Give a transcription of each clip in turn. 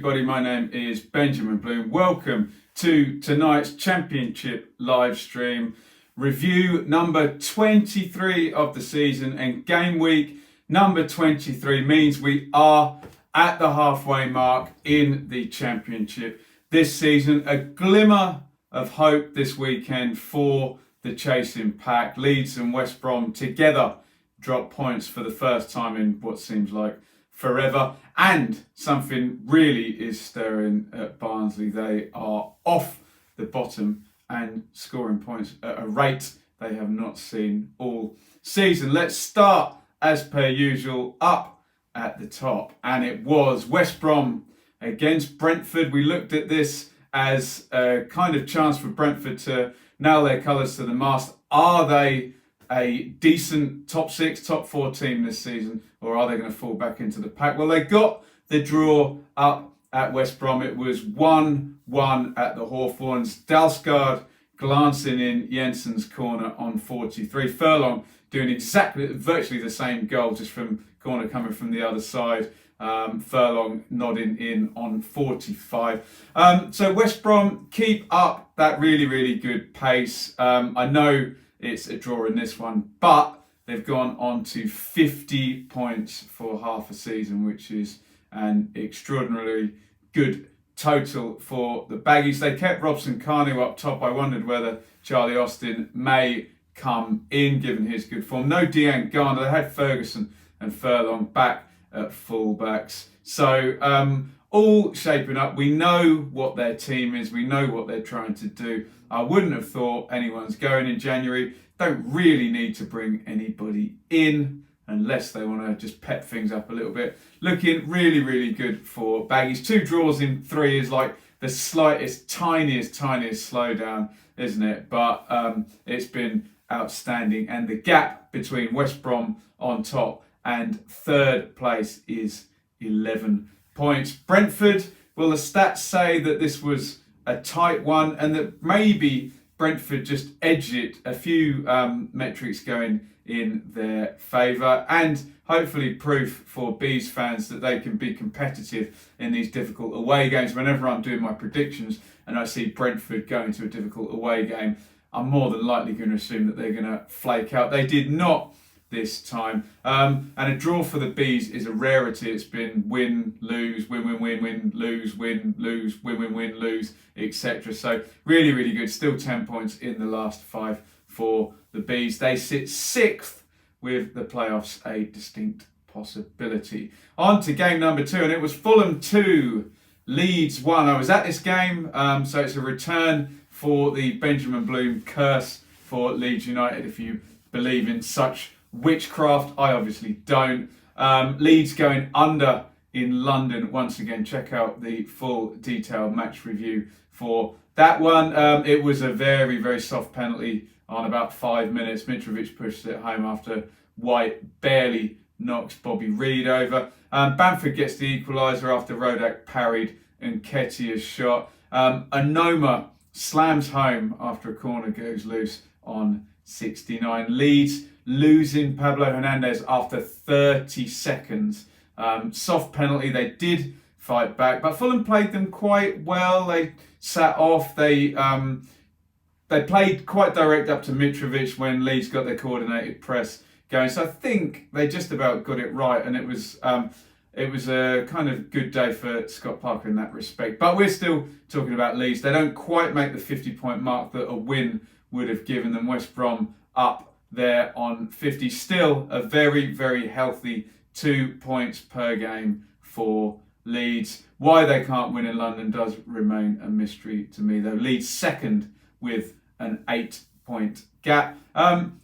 Everybody, my name is Benjamin Bloom. Welcome to tonight's Championship live stream review number 23 of the season, and game week number 23 means we are at the halfway mark in the Championship this season. A glimmer of hope this weekend for the chasing pack. Leeds and West Brom together drop points for the first time in what seems like forever, and something really is stirring at Barnsley. They are off the bottom and scoring points at a rate they have not seen all season. Let's start, as per usual, up at the top, and it was West Brom against Brentford. We looked at this as a kind of chance for Brentford to nail their colours to the mast. Are they a decent top 6, top 4 team this season, or are they going to fall back into the pack? Well, they got the draw up at West Brom. It was 1-1 at the Hawthorns. Dalsgaard glancing in Jensen's corner on 43. Furlong doing virtually the same goal, just from corner coming from the other side. Furlong nodding in on 45. So West Brom keep up that really good pace. I know it's a draw in this one, but they've gone on to 50 points for half a season, which is an extraordinarily good total for the Baggies. They kept Robson Kanu up top. I wondered whether Charlie Austin may come in, given his good form. No Dean Garner. They had Ferguson and Furlong back at fullbacks. So all shaping up. We know what their team is. We know what they're trying to do. I wouldn't have thought anyone's going in January. Don't really need to bring anybody in unless they want to just pep things up a little bit. Looking really good for Baggies. 2 draws in 3 is like the slightest, tiniest slowdown, isn't it? But it's been outstanding. And the gap between West Brom on top and third place is 11 points. Brentford, well, the stats say that this was a tight one and that maybe Brentford just edged it. A few metrics going in their favour, and hopefully proof for Bees fans that they can be competitive in these difficult away games. Whenever I'm doing my predictions and I see Brentford going to a difficult away game, I'm more than likely going to assume that they're going to flake out. They did not this time. And a draw for the Bees is a rarity. It's been win, lose, win, lose, win, lose, win, lose, etc. So really good. Still 10 points in the last 5 for the Bees. They sit 6th with the playoffs a distinct possibility. On to game number 2, and it was Fulham 2, Leeds 1. I was at this game, so it's a return for the Benjamin Bloom curse for Leeds United, if you believe in such witchcraft. I obviously don't. Leeds going under in London once again. Check out the full detailed match review for that one. It was a very soft penalty on about 5 minutes. Mitrovic pushed it home after White barely knocks Bobby Reed over. Bamford gets the equaliser after Rodak parried and Nketiah's shot. Anoma slams home after a corner goes loose on 69. Leeds losing Pablo Hernandez after 30 seconds. Soft penalty. They did fight back, but Fulham played them quite well. They sat off. They played quite direct up to Mitrovic when Leeds got their coordinated press going. So I think they just about got it right, and it was a kind of good day for Scott Parker in that respect. But we're still talking about Leeds. They don't quite make the 50-point mark that a win would have given them. West Brom up there on 50. Still a very healthy 2 points per game for Leeds. Why they can't win in London does remain a mystery to me, though. Leeds second with an 8-point gap.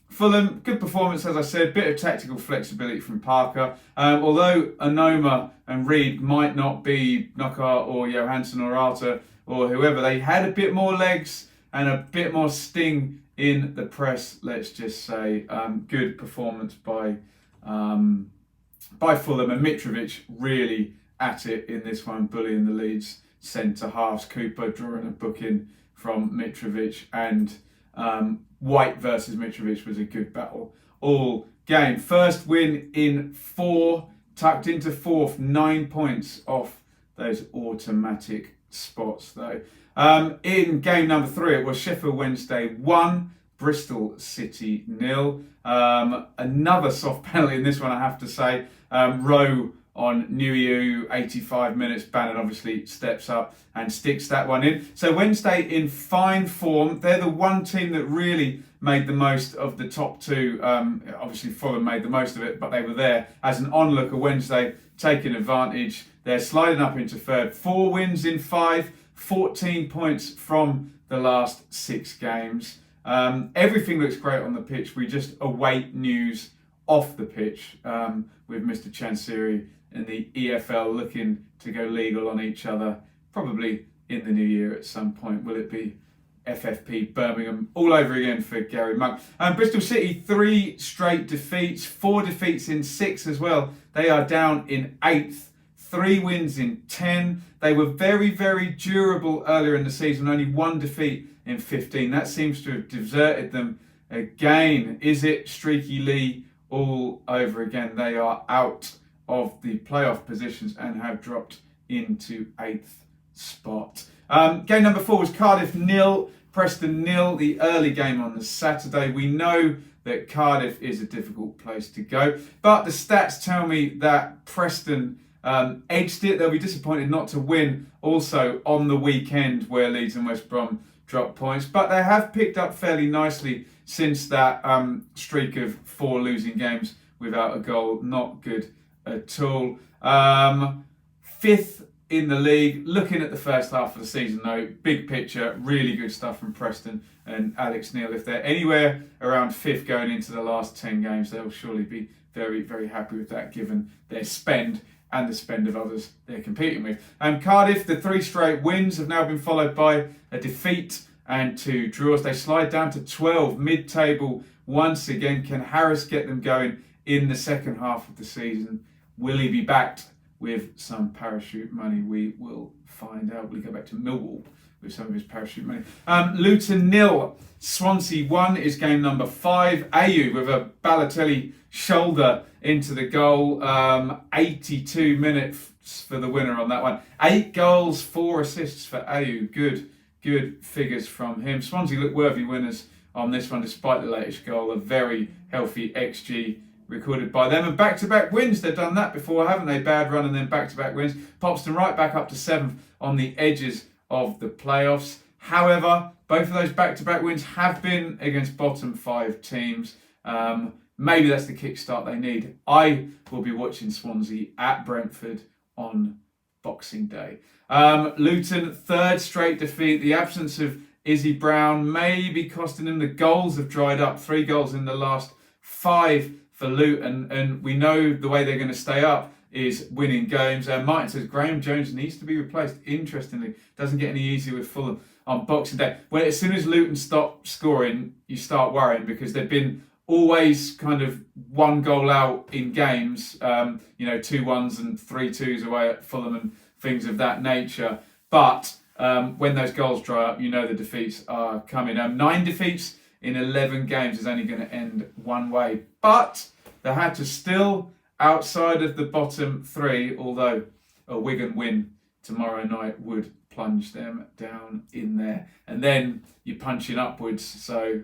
Fulham, good performance, as I said. Bit of tactical flexibility from Parker. Although Anoma and Reed might not be Knockaert or Johansson or Arter or whoever, they had a bit more legs and a bit more sting in the press, let's just say. Good performance by Fulham, and Mitrovic really at it in this one, bullying the Leeds centre halves. Cooper drawing a booking from Mitrovic, and White versus Mitrovic was a good battle all game. First win in 4, tucked into 4th, 9 points off those automatic spots though. In game number 3, it was Sheffield Wednesday 1, Bristol City 0. Another soft penalty in this one, I have to say. Rowe on New EU, 85 minutes. Bannon obviously steps up and sticks that one in. So Wednesday in fine form. They're the one team that really made the most of the top two. Obviously Fulham made the most of it, but they were there as an onlooker. Wednesday taking advantage. They're sliding up into third. 4 wins in 5, 14 points from the last 6 games. Everything looks great on the pitch. We just await news off the pitch with Mr. Chansiri and the EFL looking to go legal on each other, probably in the new year at some point. Will it be FFP Birmingham all over again for Gary Monk? Bristol City, 3 straight defeats, 4 defeats in 6 as well. They are down in 8th, 3 wins in 10. They were very, very durable earlier in the season, only 1 defeat in 15. That seems to have deserted them again. Is it Streaky Lee all over again? They are out of the playoff positions and have dropped into 8th spot. Game number 4 was Cardiff 0, Preston 0, the early game on the Saturday. We know that Cardiff is a difficult place to go, but the stats tell me that Preston edged it. They'll be disappointed not to win also on the weekend where Leeds and West Brom dropped points, but they have picked up fairly nicely since that streak of 4 losing games without a goal. Not good at all. 5th in the league. Looking at the first half of the season though, big picture, really good stuff from Preston and Alex Neil. If they're anywhere around 5th going into the last 10 games, they'll surely be very, very happy with that given their spend and the spend of others they're competing with. Cardiff, the 3 straight wins have now been followed by a defeat and 2 draws. They slide down to 12 mid-table once again. Can Harris get them going in the second half of the season? Will he be backed with some parachute money? We will find out. We'll go back to Millwall with some of his parachute money. Luton 0, Swansea 1 is game number 5. Ayew with a Balotelli shoulder into the goal. 82 minutes for the winner on that one. 8 goals, 4 assists for Ayew. Good figures from him. Swansea look worthy winners on this one despite the latest goal. A very healthy XG recorded by them. And back-to-back wins. They've done that before, haven't they? Bad run and then back-to-back wins. Pops them right back up to 7th on the edges of the playoffs. However, both of those back-to-back wins have been against bottom 5 teams. Maybe that's the kickstart they need. I will be watching Swansea at Brentford on Boxing Day. Luton, 3rd straight defeat. The absence of Izzy Brown may be costing them. The goals have dried up. 3 goals in the last 5 for Luton, and we know the way they're going to stay up is winning games. Martin says Graham Jones needs to be replaced. Interestingly, doesn't get any easier with Fulham on Boxing Day. Well, as soon as Luton stop scoring, you start worrying because they've been always kind of 1 goal out in games, 2 1s and 3 2s away at Fulham and things of that nature. But when those goals dry up, you know the defeats are coming. 9 defeats in 11 games is only going to end one way. But they had to still outside of the bottom 3, although a Wigan win tomorrow night would plunge them down in there. And then you're punching upwards. So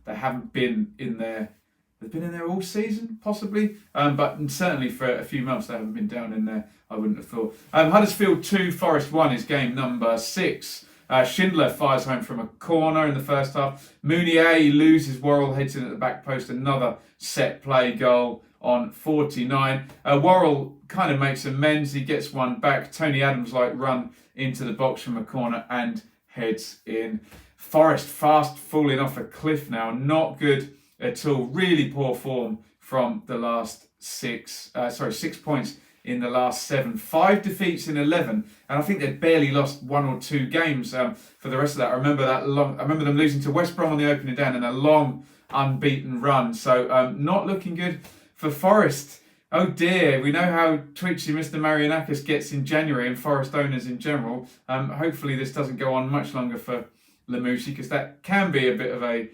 they haven't been in there. They've been in there all season, possibly. But certainly for a few months they haven't been down in there, I wouldn't have thought. Huddersfield 2, Forest 1 is game number 6. Schindler fires home from a corner in the first half. Mounier loses Worrell, heads in at the back post. Another set play goal on 49. Worrell kind of makes amends. He gets one back. Tony Adams run into the box from a corner and heads in. Forest fast falling off a cliff now. Not good at all. Really poor form from the last 6 points in the last 7. 5 defeats in 11, and I think they'd barely lost 1 or 2 games for the rest of that. I remember them losing to West Brom on the opening day and a long unbeaten run. So not looking good for Forest. Oh dear, we know how twitchy Mr. Marianakis gets in January and Forest owners in general. Hopefully this doesn't go on much longer for Lamouchi, because that can be a bit of a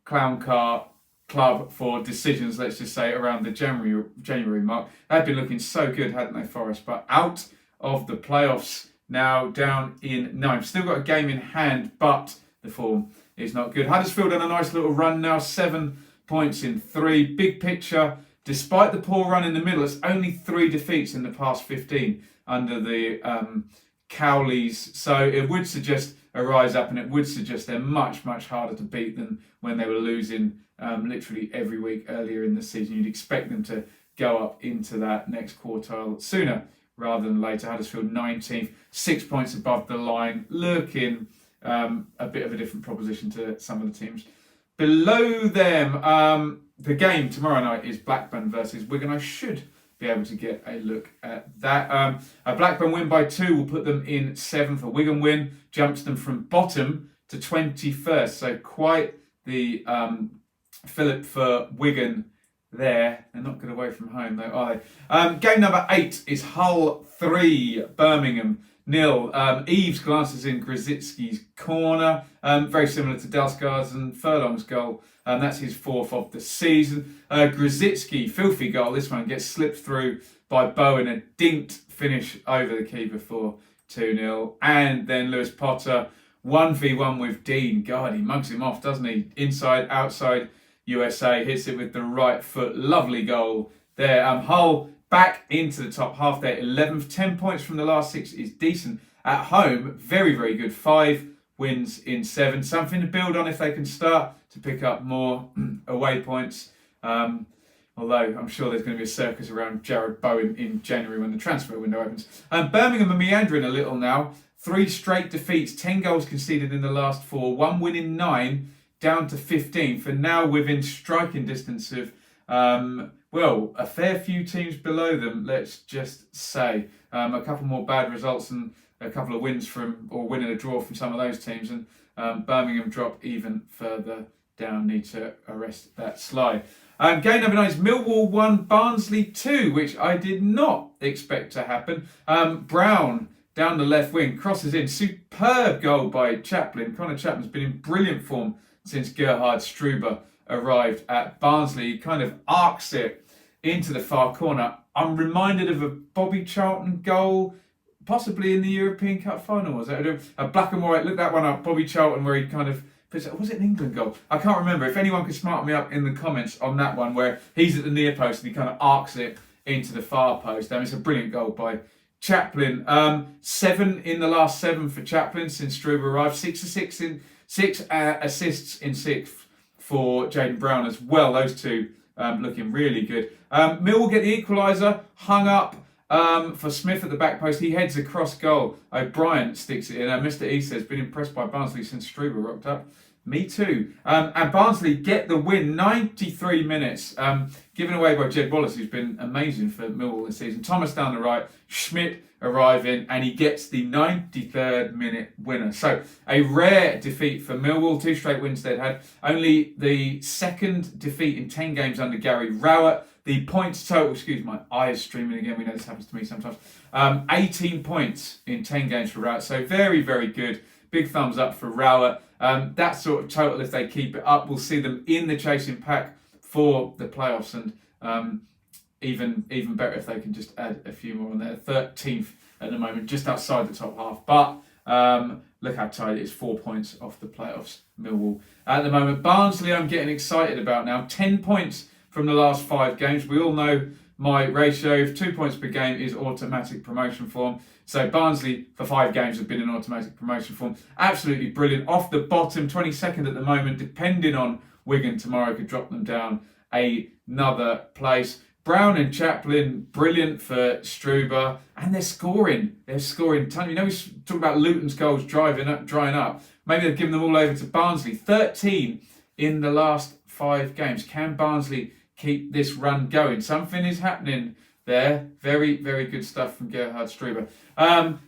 clown car club for decisions, let's just say, around the January mark. They'd been looking so good, hadn't they, Forest? But out of the playoffs, now down in 9th. Still got a game in hand, but the form is not good. Huddersfield on a nice little run now, 7 points in 3. Big picture, despite the poor run in the middle, it's only 3 defeats in the past 15 under the Cowleys. So it would suggest a rise up, and it would suggest they're much, much harder to beat than when they were losing literally every week earlier in the season. You'd expect them to go up into that next quartile sooner rather than later. Huddersfield 19th, 6 points above the line, looking a bit of a different proposition to some of the teams below them. The game tomorrow night is Blackburn versus Wigan. I should be able to get a look at that. A Blackburn win by 2 will put them in 7th. A Wigan win jumps them from bottom to 21st. So quite the fillip for Wigan there. They're not good away from home though, are they? Game number 8 is Hull 3, Birmingham 0. Eves glances in Grzycki's corner. Very similar to Dalsgaard's and Furlong's goal. That's his 4th of the season. Grzycki, filthy goal. This one gets slipped through by Bowen. A dinked finish over the keeper for 2-0. And then Lewis Potter, 1v1 with Dean. God, he mugs him off, doesn't he? Inside, outside, USA. Hits it with the right foot. Lovely goal there. Hull back into the top half there. 11th, 10 points from the last 6 is decent. At home, very, very good. 5 wins in 7. Something to build on if they can start to pick up more away points. Although I'm sure there's going to be a circus around Jared Bowen in January when the transfer window opens. Birmingham are meandering a little now. 3 straight defeats, 10 goals conceded in the last 4. 1 win in 9, down to 15. For now, within striking distance of, a fair few teams below them, let's just say. A couple more bad results and a couple of wins or winning a draw from some of those teams. And Birmingham drop even further down. Need to arrest that slide. Game number 9 is Millwall 1, Barnsley 2, which I did not expect to happen. Brown down the left wing, crosses in. Superb goal by Chaplin. Connor Chapman's been in brilliant form since Gerhard Struber arrived at Barnsley. He kind of arcs it into the far corner. I'm reminded of a Bobby Charlton goal, possibly in the European Cup final. Was it a black and white? Look that one up. Bobby Charlton, where he kind of, was it an England goal? I can't remember. If anyone could smart me up in the comments on that one, where he's at the near post and he kind of arcs it into the far post. It's a brilliant goal by Chaplin. 7 in the last 7 for Chaplin since Struber arrived. 6 assists in 6 for Jaden Brown as well. Those two looking really good. Mill will get the equaliser, hung up for Smith at the back post. He heads across goal. O'Brien sticks it in. Mr. E says, been impressed by Barnsley since Struber rocked up. Me too. And Barnsley get the win, 93 minutes, given away by Jed Wallace, who's been amazing for Millwall this season. Thomas down the right, Schmidt arriving, and he gets the 93rd minute winner. So a rare defeat for Millwall. 2 straight wins they'd had. Only the 2nd defeat in 10 games under Gary Rowett. The points total, excuse my eyes streaming again, we know this happens to me sometimes. 18 points in 10 games for Rowett. So very, very good. Big thumbs up for Rowett. That sort of total, if they keep it up, will see them in the chasing pack for the playoffs, and even better if they can just add a few more on there. 13th at the moment, just outside the top half. But look how tight it is, 4 points off the playoffs, Millwall. At the moment, Barnsley I'm getting excited about now. 10 points from the last 5 games. We all know my ratio of 2 points per game is automatic promotion form. So Barnsley for 5 games have been in automatic promotion form. Absolutely brilliant. Off the bottom, 22nd at the moment, depending on Wigan tomorrow, could drop them down another place. Brown and Chaplin, brilliant for Struber. And they're scoring. You know, we talk about Luton's goals drying up. Maybe they've given them all over to Barnsley. 13 in the last 5 games. Can Barnsley keep this run going? Something is happening there. Very, very good stuff from Gerhard Struber.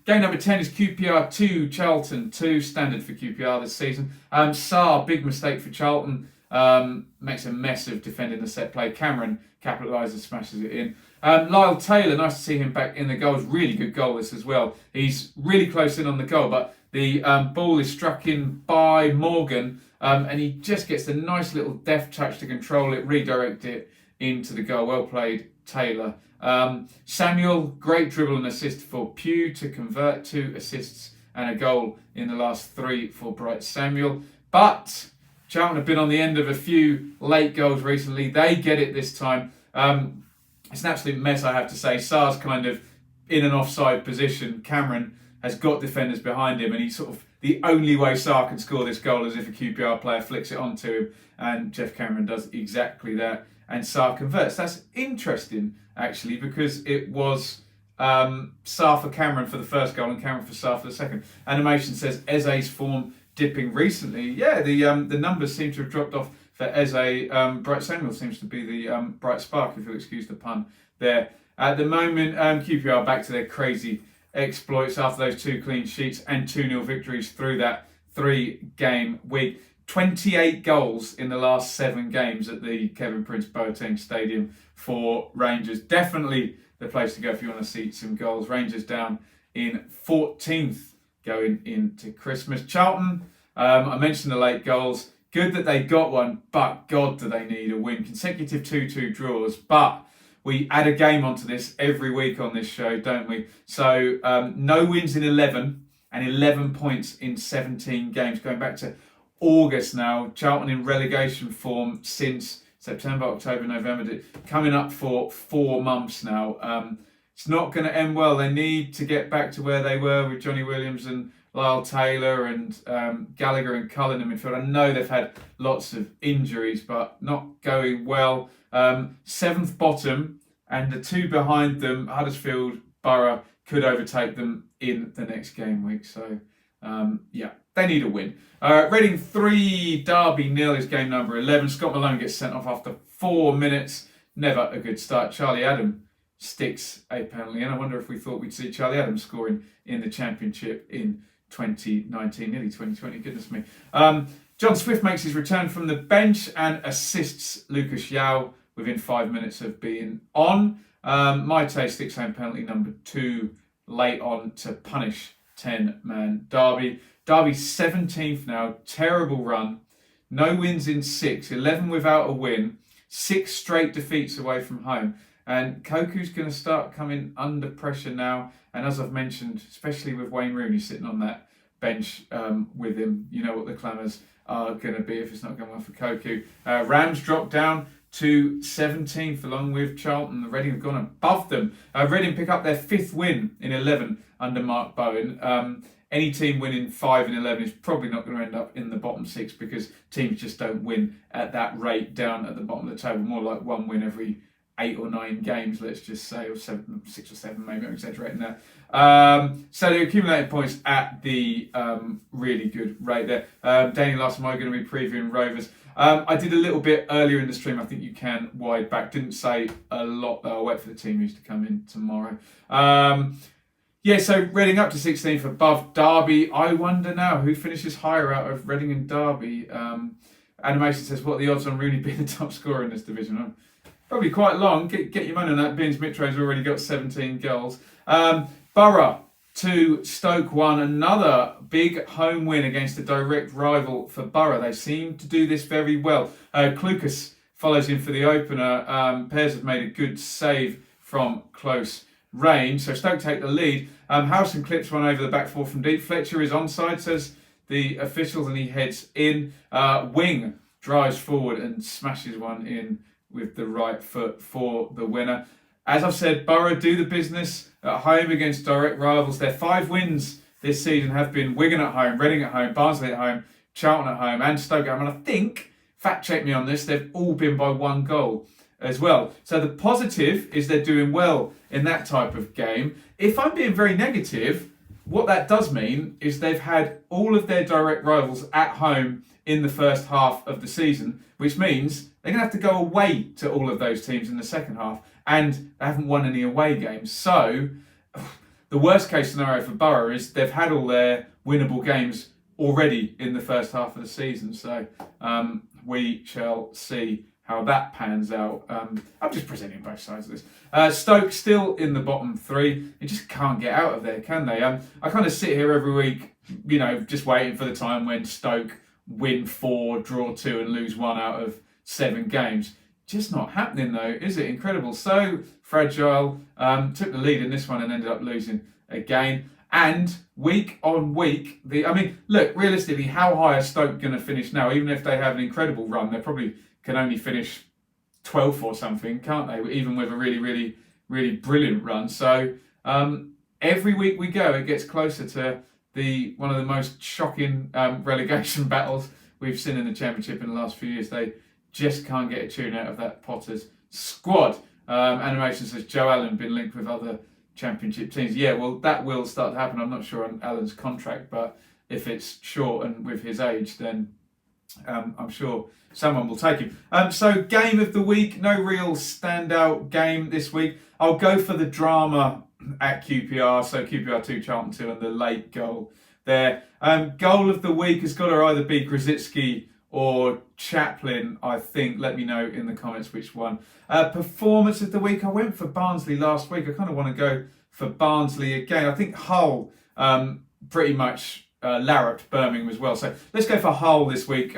Game number 10 is QPR 2, Charlton 2, standard for QPR this season. Sarr, big mistake for Charlton. Makes a mess of defending the set play. Cameron capitalises, smashes it in. Lyle Taylor, nice to see him back in the goals. Really good goal this as well. He's really close in on the goal, but the ball is struck in by Morgan, and he just gets a nice little deft touch to control it, redirect it into the goal. Well played Taylor. Samuel, great dribble and assist for Pugh to convert 2 assists and a goal in the last 3 for Bright Samuel. But Charlton have been on the end of a few late goals recently. They get it this time. It's an absolute mess, I have to say. Sarr's kind of in an offside position. Cameron has got defenders behind him, and he's sort of the only way Sarr can score this goal is if a QPR player flicks it onto him, and Jeff Cameron does exactly that, and Sarr converts. That's interesting, actually, because it was Sarr for Cameron for the first goal and Cameron for Sarr for the second. Animation says Eze's form dipping recently. Yeah, the numbers seem to have dropped off for Eze. Bright Samuel seems to be the bright spark, if you'll excuse the pun there. At the moment, QPR back to their crazy exploits after those 2 clean sheets and 2-0 victories through that 3-game week. 28 goals in the last 7 games at the Kevin Prince Boateng Stadium for Rangers. Definitely the place to go if you want to see some goals. Rangers down in 14th going into Christmas. Charlton, I mentioned the late goals. Good that they got one, but God, do they need a win. Consecutive 2-2 draws, but we add a game onto this every week on this show, don't we? So no wins in 11 and 11 points in 17 games, going back to August now. Charlton in relegation form since September, October, November, coming up for 4 months now. It's not going to end well. They need to get back to where they were with Johnny Williams and Lyle Taylor and Gallagher and Cullen in midfield. I know they've had lots of injuries, but not going well. 7th bottom, and the 2 behind them, Huddersfield, Borough, could overtake them in the next game week. So, they need a win. Reading 3, Derby 0 is game number 11. Scott Malone gets sent off after 4 minutes. Never a good start. Charlie Adam sticks a penalty, and I wonder if we thought we'd see Charlie Adam scoring in the Championship in 2019, nearly 2020, goodness me. John Swift makes his return from the bench and assists Lucas Yao within 5 minutes of being on. Maite sticks home penalty number 2 late on to punish 10-man Derby. Derby 17th now, terrible run. No wins in 6, 11 without a win, 6 straight defeats away from home. And Koku's going to start coming under pressure now. And as I've mentioned, especially with Wayne Rooney sitting on that bench with him, you know what the clamours are going to be if it's not going well for Koku. Rams dropped down to 17th along with Charlton. Reading have gone above them. Reading pick up their 5th win in 11 under Mark Bowen. Any team winning 5 in 11 is probably not going to end up in the bottom 6 because teams just don't win at that rate down at the bottom of the table. More like 1 win every 8 or 9 games, let's just say, or 6 or 7, maybe I'm exaggerating that. So they're accumulating points at the really good rate there. Danny, last time I'm going to be previewing Rovers. I did a little bit earlier in the stream. I think you can wide back. Didn't say a lot though. I'll wait for the team news to come in tomorrow. So Reading up to 16th above Derby. I wonder now who finishes higher out of Reading and Derby. Animation says, what are the odds on Rooney being the top scorer in this division? Probably quite long. Get your money on that. Beans Mitro's already got 17 goals. Borough 2, Stoke 1. Another big home win against a direct rival for Borough. They seem to do this very well. Klukas follows in for the opener. Pears have made a good save from close range. So Stoke take the lead. Harrison clips one over the back 4 from deep. Fletcher is onside, says the officials, and he heads in. Wing drives forward and smashes one in with the right foot for the winner. As I've said, Borough do the business at home against direct rivals. Their 5 wins this season have been Wigan at home, Reading at home, Barnsley at home, Charlton at home, and Stoke at home. And I think, fact check me on this, they've all been by 1 goal as well. So the positive is they're doing well in that type of game. If I'm being very negative, what that does mean is they've had all of their direct rivals at home in the first half of the season, which means they're going to have to go away to all of those teams in the second half, and they haven't won any away games. So the worst case scenario for Borough is they've had all their winnable games already in the first half of the season. So we shall see how that pans out. I'm just presenting both sides of this. Stoke still in the bottom 3. They just can't get out of there, can they? I kind of sit here every week, just waiting for the time when Stoke win 4, draw 2 and lose 1 out of 7 games. just not happening though, is it? Incredible, so fragile. Took the lead in this one and ended up losing again. And week on week, look, realistically, how high are Stoke going to finish now? Even if they have an incredible run, they probably can only finish 12th or something, can't they? Even with a really, really, really brilliant run. So every week we go, it gets closer to one of the most shocking relegation battles we've seen in the Championship in the last few years. They just can't get a tune out of that Potter's squad. Animation says Joe Allen been linked with other Championship teams. Yeah, well, that will start to happen. I'm not sure on Allen's contract, but if it's short and with his age, then I'm sure someone will take him. So game of the week, no real standout game this week. I'll go for the drama at QPR. So QPR 2, Charlton 2, and the late goal there. Goal of the week has got to either be Grzycki or Chaplin, I think. Let me know in the comments which one. Performance of the week, I went for Barnsley last week. I kind of want to go for Barnsley again. I think Hull pretty much larruped Birmingham as well. So let's go for Hull this week,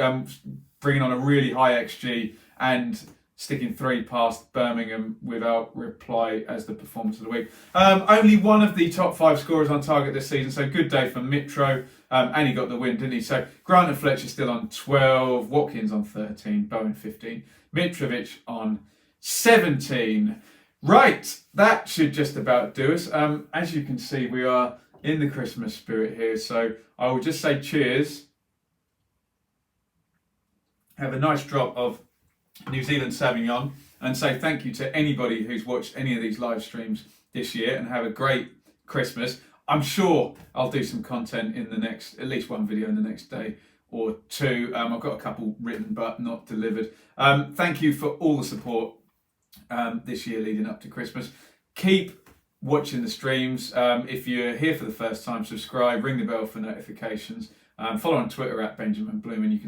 bringing on a really high XG and sticking 3 past Birmingham without reply as the performance of the week. Only one of the top 5 scorers on target this season, so good day for Mitro. And he got the win, didn't he? So Grant and Fletcher still on 12, Watkins on 13, Bowen 15, Mitrovic on 17. Right, that should just about do us. As you can see, we are in the Christmas spirit here, so I will just say cheers. Have a nice drop of New Zealand Sauvignon and say thank you to anybody who's watched any of these live streams this year, and have a great Christmas. I'm sure I'll do some content in the next, at least one video in the next day or two. I've got a couple written but not delivered. Thank you for all the support this year leading up to Christmas. Keep watching the streams. If you're here for the first time, subscribe, ring the bell for notifications. Follow on Twitter at Benjamin Bloom, and you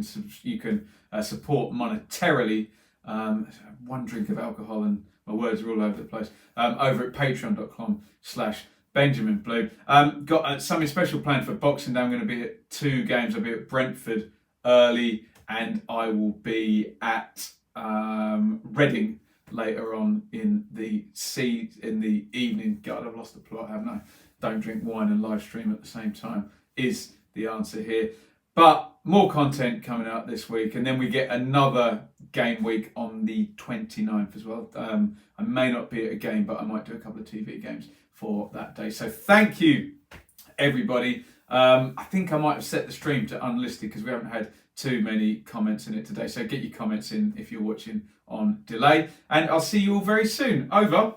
can support monetarily. One drink of alcohol and my words are all over the place. Over at patreon.com/Benjamin Bloom. Got something special planned for Boxing Day. I'm going to be at 2 games. I'll be at Brentford early, and I will be at Reading later on in the evening. God, I've lost the plot, haven't I? Don't drink wine and live stream at the same time is the answer here. But more content coming out this week, and then we get another game week on the 29th as well. I may not be at a game, but I might do a couple of TV games for that day. So thank you, everybody. I think I might have set the stream to unlisted because we haven't had too many comments in it today. So get your comments in if you're watching on delay. And I'll see you all very soon. Over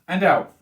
and out.